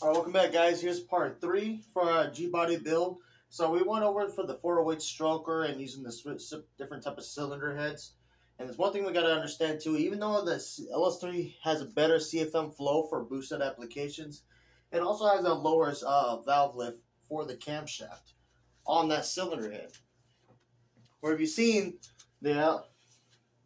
Alright, welcome back, guys. Here's part 3 for our G-body build. So we went over for the 408 stroker and using the different type of cylinder heads. And there's one thing we got to understand too. Even though the LS3 has a better CFM flow for boosted applications, it also has a lower valve lift for the camshaft on that cylinder head. Where if you've seen the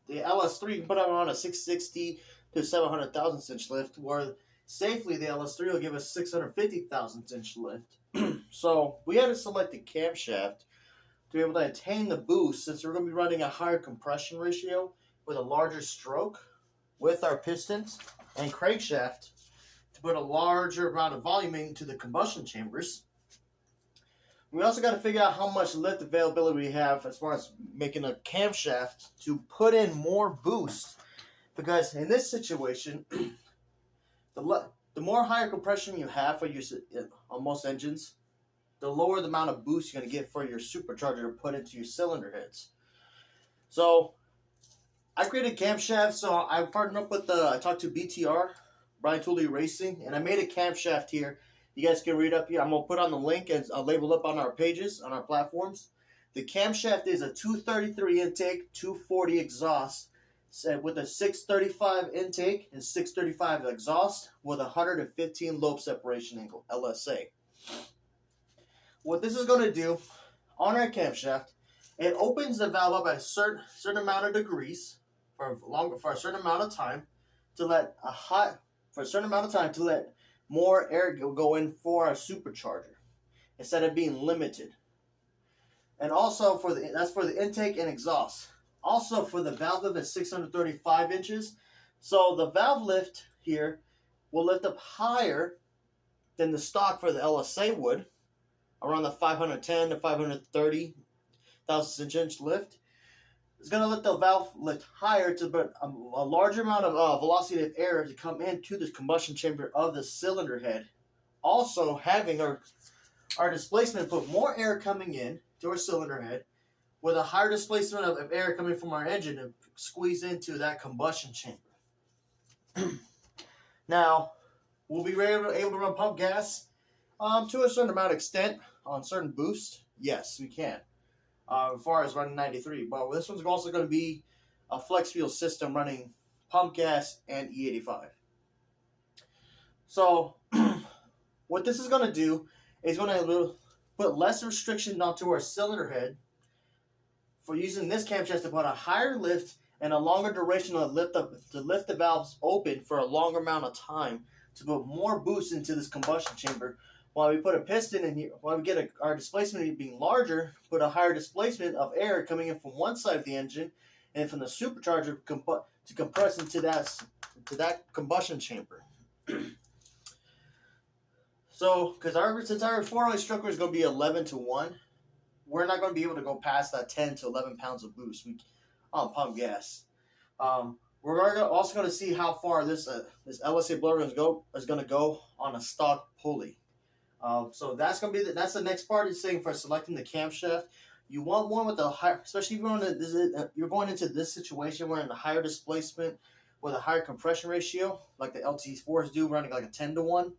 LS3, you can put it on a 660 to 700 thousandths inch lift, where safely the LS3 will give us 650 thousandths inch lift. So we had to select the camshaft to be able to attain the boost, since we're going to be running a higher compression ratio with a larger stroke with our pistons and crankshaft to put a larger amount of volume into the combustion chambers. We also got to figure out how much lift availability we have as far as making a camshaft to put in more boost, because in this situation, the more higher compression you have for on most engines, the lower the amount of boost you're going to get for your supercharger to put into your cylinder heads. So I created camshaft, so I partnered up with I talked to BTR, Brian Tooley Racing, and I made a camshaft here. You guys can read up here. I'm going to put on the link and I'll label up on our pages, on our platforms. The camshaft is a 233 intake, 240 exhaust, with a 635 intake and 635 exhaust with 115 lobe separation angle, LSA. What this is going to do on our camshaft, it opens the valve up at a certain amount of degrees for a certain amount of time to let more air go in for our supercharger instead of being limited. And also that's for the intake and exhaust. Also for the valve lift at 635 inches. So the valve lift here will lift up higher than the stock for the LSA would, around the 510 to 530 thousandths inch lift. It's going to let the valve lift higher to put a larger amount of velocity of air to come into the combustion chamber of the cylinder head. Also having our displacement put more air coming in to our cylinder head, with a higher displacement of air coming from our engine to squeeze into that combustion chamber. Now, we'll be able to run pump gas to a certain amount of extent on certain boosts. Yes, we can. As far as running 93. But this one's also going to be a flex fuel system running pump gas and E85. So, what this is going to do is going to put less restriction onto our cylinder head for using this camshaft to put a higher lift and a longer duration to lift the valves open for a longer amount of time to put more boost into this combustion chamber. While we put a piston in here, while we get our displacement being larger, put a higher displacement of air coming in from one side of the engine and from the supercharger to compress into that combustion chamber. So, since our 408 stroker is going to be 11 to 1, we're not going to be able to go past that 10 to 11 pounds of boost on pump gas. We're also going to see how far this LSA blower is going to go on a stock pulley. So that's going to be that's the next part is saying for selecting the camshaft. You want one with a higher, especially if you're going into this situation where in a higher displacement with a higher compression ratio, like the LT4s do, running like a 10 to 1.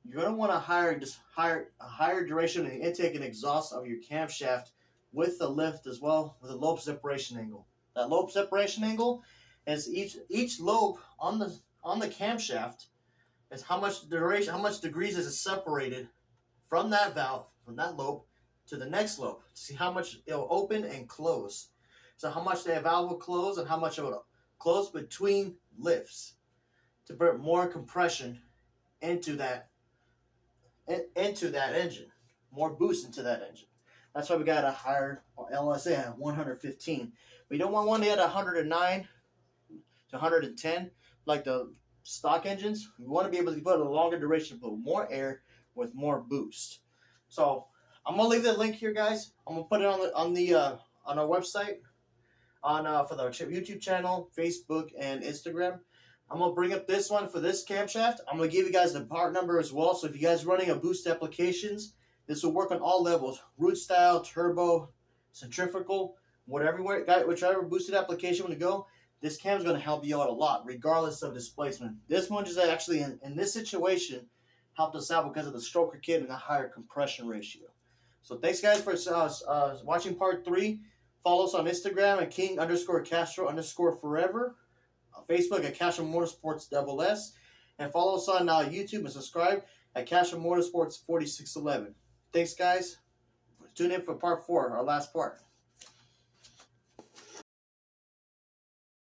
You're going to want a higher duration of the intake and exhaust of your camshaft with the lift as well, with a lobe separation angle. That lobe separation angle is each lobe on the camshaft is how much degrees is it separated from that valve, from that lobe to the next lobe. See how much it'll open and close. So how much the valve will close and how much it will close between lifts to put more compression into that engine, more boost into that engine. That's why we got a higher LSA at 115. We don't want one at 109 to 110 like the stock engines. We want to be able to put a longer duration, put more air with more boost. So I'm gonna leave the link here, guys. I'm gonna put it on our website, for the YouTube channel, Facebook, and Instagram. I'm going to bring up this one for this camshaft. I'm going to give you guys the part number as well. So if you guys are running a boost applications, this will work on all levels. Root style, turbo, centrifugal, whichever boosted application you want to go, this cam is going to help you out a lot, regardless of displacement. This one is actually, in this situation, helped us out because of the stroker kit and the higher compression ratio. So thanks guys for watching part 3. Follow us on Instagram at King_Castro_forever. Facebook at Castro Motorsports SS. And follow us on YouTube and subscribe at Castro Motorsports 4611. Thanks guys. Tune in for part 4, our last part.